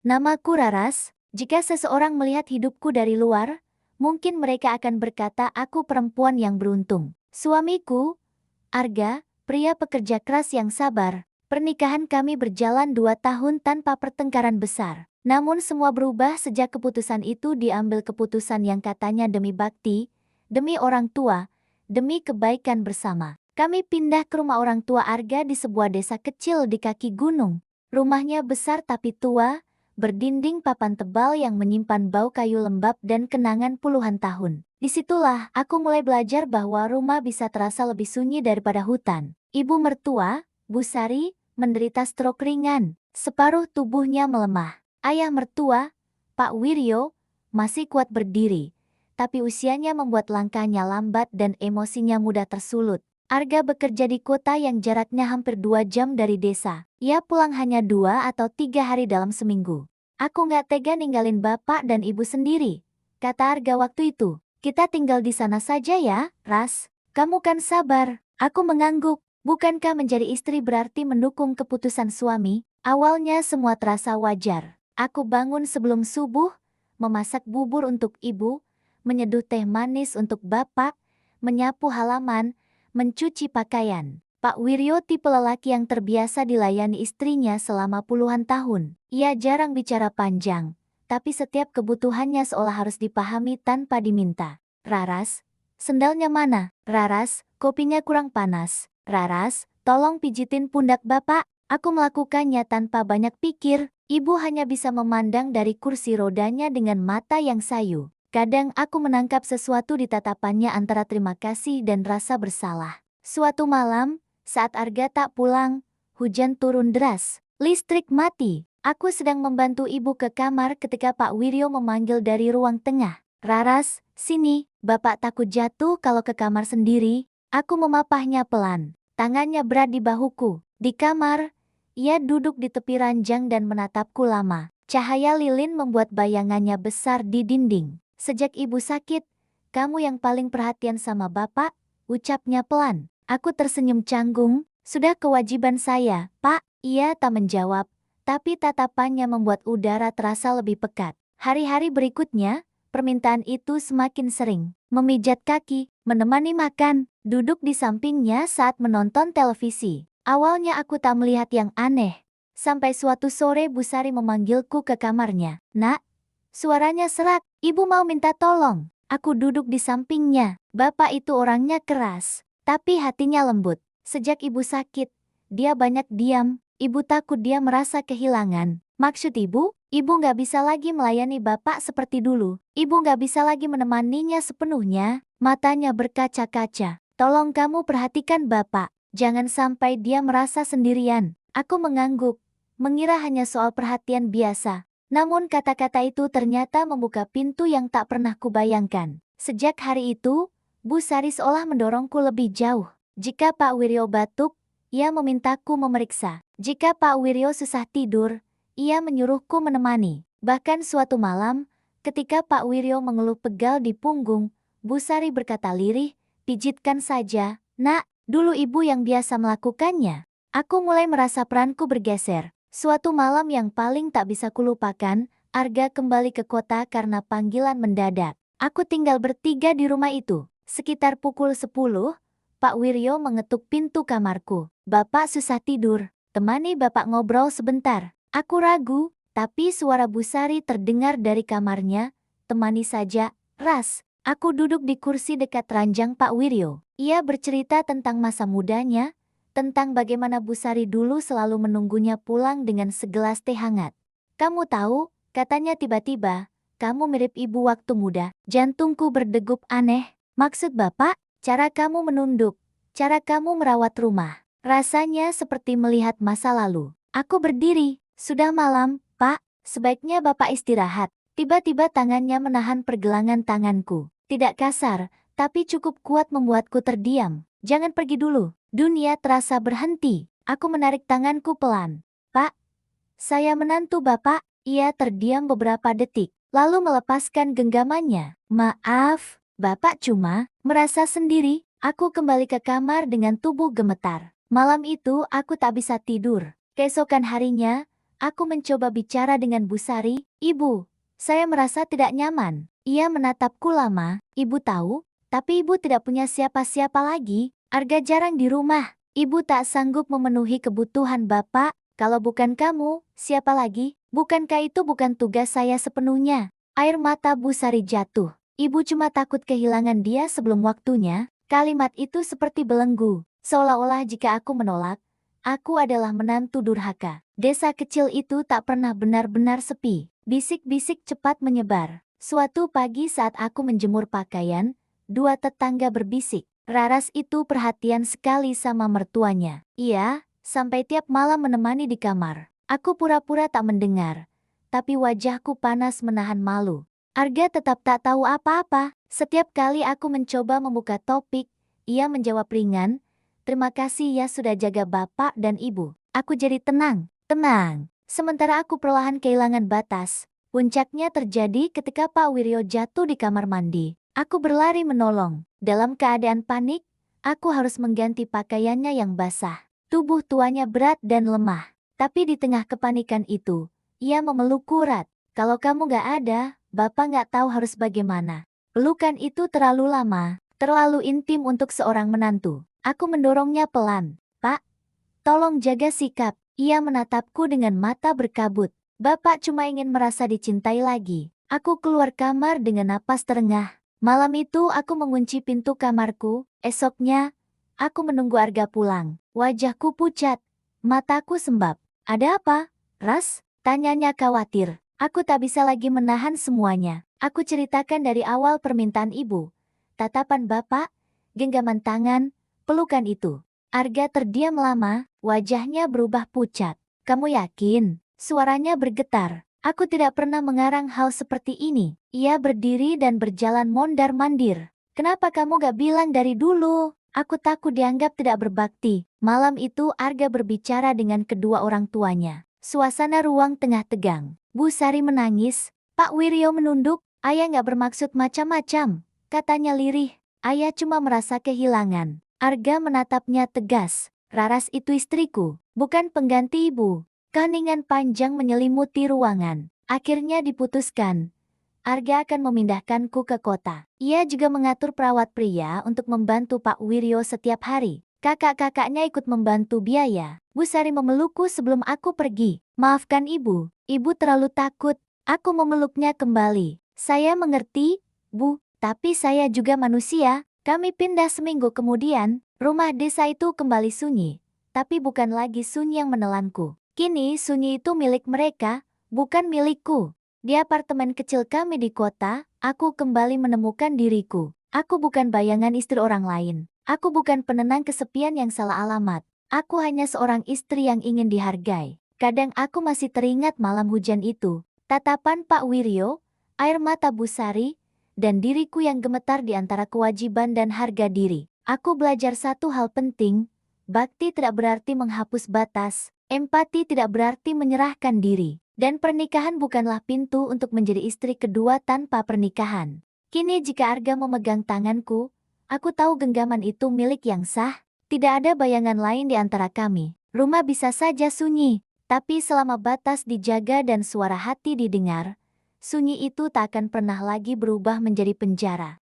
Namaku Raras. Jika seseorang melihat hidupku dari luar, mungkin mereka akan berkata aku perempuan yang beruntung. Suamiku, Arga, pria pekerja keras yang sabar. Pernikahan kami berjalan 2 tahun tanpa pertengkaran besar. Namun semua berubah sejak keputusan itu diambil, keputusan yang katanya demi bakti, demi orang tua, demi kebaikan bersama. Kami pindah ke rumah orang tua Arga di sebuah desa kecil di kaki gunung. Rumahnya besar tapi tua, berdinding papan tebal yang menyimpan bau kayu lembab dan kenangan puluhan tahun. Disitulah aku mulai belajar bahwa rumah bisa terasa lebih sunyi daripada hutan. Ibu mertua, Bu Sari, menderita stroke ringan. Separuh tubuhnya melemah. Ayah mertua, Pak Wiryo, masih kuat berdiri. Tapi usianya membuat langkahnya lambat dan emosinya mudah tersulut. Arga bekerja di kota yang jaraknya hampir 2 jam dari desa. Ia pulang hanya 2 atau 3 hari dalam seminggu. Aku nggak tega ninggalin bapak dan ibu sendiri, kata Arga waktu itu. Kita tinggal di sana saja ya, Ras. Kamu kan sabar. Aku mengangguk. Bukankah menjadi istri berarti mendukung keputusan suami? Awalnya semua terasa wajar. Aku bangun sebelum subuh, memasak bubur untuk ibu, menyeduh teh manis untuk bapak, menyapu halaman, mencuci pakaian. Pak Wiryo tipe lelaki yang terbiasa dilayani istrinya selama puluhan tahun. Ia jarang bicara panjang, tapi setiap kebutuhannya seolah harus dipahami tanpa diminta. Raras, sendalnya mana? Raras, kopinya kurang panas. Raras, tolong pijitin pundak bapak. Aku melakukannya tanpa banyak pikir. Ibu hanya bisa memandang dari kursi rodanya dengan mata yang sayu. Kadang aku menangkap sesuatu di tatapannya antara terima kasih dan rasa bersalah. Suatu malam, saat Arga tak pulang, hujan turun deras. Listrik mati. Aku sedang membantu ibu ke kamar ketika Pak Wiryo memanggil dari ruang tengah. Raras, sini, bapak takut jatuh kalau ke kamar sendiri. Aku memapahnya pelan. Tangannya berat di bahuku. Di kamar, ia duduk di tepi ranjang dan menatapku lama. Cahaya lilin membuat bayangannya besar di dinding. Sejak ibu sakit, kamu yang paling perhatian sama bapak, ucapnya pelan. Aku tersenyum canggung. Sudah kewajiban saya, Pak. Ia tak menjawab, tapi tatapannya membuat udara terasa lebih pekat. Hari-hari berikutnya, permintaan itu semakin sering. Memijat kaki, menemani makan, duduk di sampingnya saat menonton televisi. Awalnya aku tak melihat yang aneh. Sampai suatu sore Bu Sari memanggilku ke kamarnya. Nak, suaranya serak, ibu mau minta tolong. Aku duduk di sampingnya. Bapak itu orangnya keras, tapi hatinya lembut. Sejak ibu sakit, dia banyak diam. Ibu takut dia merasa kehilangan. Maksud ibu nggak bisa lagi melayani bapak seperti dulu. Ibu nggak bisa lagi menemaninya sepenuhnya. Matanya berkaca-kaca. Tolong kamu perhatikan bapak. Jangan sampai dia merasa sendirian. Aku mengangguk, mengira hanya soal perhatian biasa. Namun kata-kata itu ternyata membuka pintu yang tak pernah kubayangkan. Sejak hari itu, Bu Sari seolah mendorongku lebih jauh. Jika Pak Wiryo batuk, ia memintaku memeriksa. Jika Pak Wiryo susah tidur, ia menyuruhku menemani. Bahkan suatu malam, ketika Pak Wiryo mengeluh pegal di punggung, Bu Sari berkata lirih, pijitkan saja, nak, dulu ibu yang biasa melakukannya. Aku mulai merasa peranku bergeser. Suatu malam yang paling tak bisa kulupakan, Arga kembali ke kota karena panggilan mendadak. Aku tinggal bertiga di rumah itu. Sekitar pukul 10, Pak Wiryo mengetuk pintu kamarku. Bapak susah tidur, temani bapak ngobrol sebentar. Aku ragu, tapi suara Bu Sari terdengar dari kamarnya. Temani saja, Ras. Aku duduk di kursi dekat ranjang Pak Wiryo. Ia bercerita tentang masa mudanya, tentang bagaimana Bu Sari dulu selalu menunggunya pulang dengan segelas teh hangat. Kamu tahu, katanya tiba-tiba, kamu mirip ibu waktu muda. Jantungku berdegup aneh. Maksud bapak, cara kamu menunduk, cara kamu merawat rumah. Rasanya seperti melihat masa lalu. Aku berdiri. Sudah malam, Pak. Sebaiknya bapak istirahat. Tiba-tiba tangannya menahan pergelangan tanganku. Tidak kasar, tapi cukup kuat membuatku terdiam. Jangan pergi dulu. Dunia terasa berhenti. Aku menarik tanganku pelan. Pak, saya menantu bapak. Ia terdiam beberapa detik, lalu melepaskan genggamannya. Maaf, bapak cuma merasa sendiri. Aku kembali ke kamar dengan tubuh gemetar. Malam itu aku tak bisa tidur. Keesokan harinya, Aku mencoba bicara dengan Bu Sari. Ibu, saya merasa tidak nyaman. Ia menatapku lama. Ibu tahu, tapi ibu tidak punya siapa-siapa lagi. Arga jarang di rumah. Ibu tak sanggup memenuhi kebutuhan bapak. Kalau bukan kamu, siapa lagi? Bukankah itu bukan tugas saya sepenuhnya? Air mata Bu Sari jatuh. Ibu cuma takut kehilangan dia sebelum waktunya. Kalimat itu seperti belenggu. Seolah-olah jika aku menolak, aku adalah menantu durhaka. Desa kecil itu tak pernah benar-benar sepi. Bisik-bisik cepat menyebar. Suatu pagi saat aku menjemur pakaian, dua tetangga berbisik. Raras itu perhatian sekali sama mertuanya. Iya, sampai tiap malam menemani di kamar. Aku pura-pura tak mendengar. Tapi wajahku panas menahan malu. Arga tetap tak tahu apa-apa. Setiap kali aku mencoba membuka topik, ia menjawab ringan, "Terima kasih ya sudah jaga bapak dan ibu." Aku jadi tenang. Sementara aku perlahan kehilangan batas. Puncaknya terjadi ketika Pak Wiryo jatuh di kamar mandi. Aku berlari menolong. Dalam keadaan panik, aku harus mengganti pakaiannya yang basah. Tubuh tuanya berat dan lemah. Tapi di tengah kepanikan itu, ia memelukku erat. "Kalau kamu gak ada, Bapak gak tahu harus bagaimana." Pelukan itu terlalu lama, terlalu intim untuk seorang menantu. Aku mendorongnya pelan. "Pak, tolong jaga sikap." Ia menatapku dengan mata berkabut. "Bapak cuma ingin merasa dicintai lagi." Aku keluar kamar dengan napas terengah. Malam itu aku mengunci pintu kamarku. Esoknya, aku menunggu Arga pulang. Wajahku pucat, mataku sembab. "Ada apa, Ras?" tanyanya khawatir. Aku tak bisa lagi menahan semuanya. Aku ceritakan dari awal permintaan ibu. Tatapan bapak, genggaman tangan, pelukan itu. Arga terdiam lama, wajahnya berubah pucat. "Kamu yakin?" Suaranya bergetar. "Aku tidak pernah mengarang hal seperti ini." Ia berdiri dan berjalan mondar-mandir. "Kenapa kamu gak bilang dari dulu? Aku takut dianggap tidak berbakti." Malam itu Arga berbicara dengan kedua orang tuanya. Suasana ruang tengah tegang. Bu Sari menangis. Pak Wiryo menunduk. "Ayah gak bermaksud macam-macam," katanya lirih. "Ayah cuma merasa kehilangan." Arga menatapnya tegas. "Raras itu istriku, bukan pengganti ibu." Keheningan panjang menyelimuti ruangan. Akhirnya diputuskan. Arga akan memindahkanku ke kota. Ia juga mengatur perawat pria untuk membantu Pak Wiryo setiap hari. Kakak-kakaknya ikut membantu biaya. Bu Sari memelukku sebelum aku pergi. "Maafkan ibu, ibu terlalu takut." Aku memeluknya kembali. "Saya mengerti, Bu, tapi saya juga manusia." Kami pindah seminggu kemudian. Rumah desa itu kembali sunyi. Tapi bukan lagi sunyi yang menelanku. Kini sunyi itu milik mereka, bukan milikku. Di apartemen kecil kami di kota, aku kembali menemukan diriku. Aku bukan bayangan istri orang lain. Aku bukan penenang kesepian yang salah alamat. Aku hanya seorang istri yang ingin dihargai. Kadang aku masih teringat malam hujan itu. Tatapan Pak Wiryo, air mata Bu Sari, dan diriku yang gemetar di antara kewajiban dan harga diri. Aku belajar satu hal penting, bakti tidak berarti menghapus batas, empati tidak berarti menyerahkan diri, dan pernikahan bukanlah pintu untuk menjadi istri kedua tanpa pernikahan. Kini jika Arga memegang tanganku, aku tahu genggaman itu milik yang sah, tidak ada bayangan lain di antara kami. Rumah bisa saja sunyi, tapi selama batas dijaga dan suara hati didengar, sunyi itu tak akan pernah lagi berubah menjadi penjara.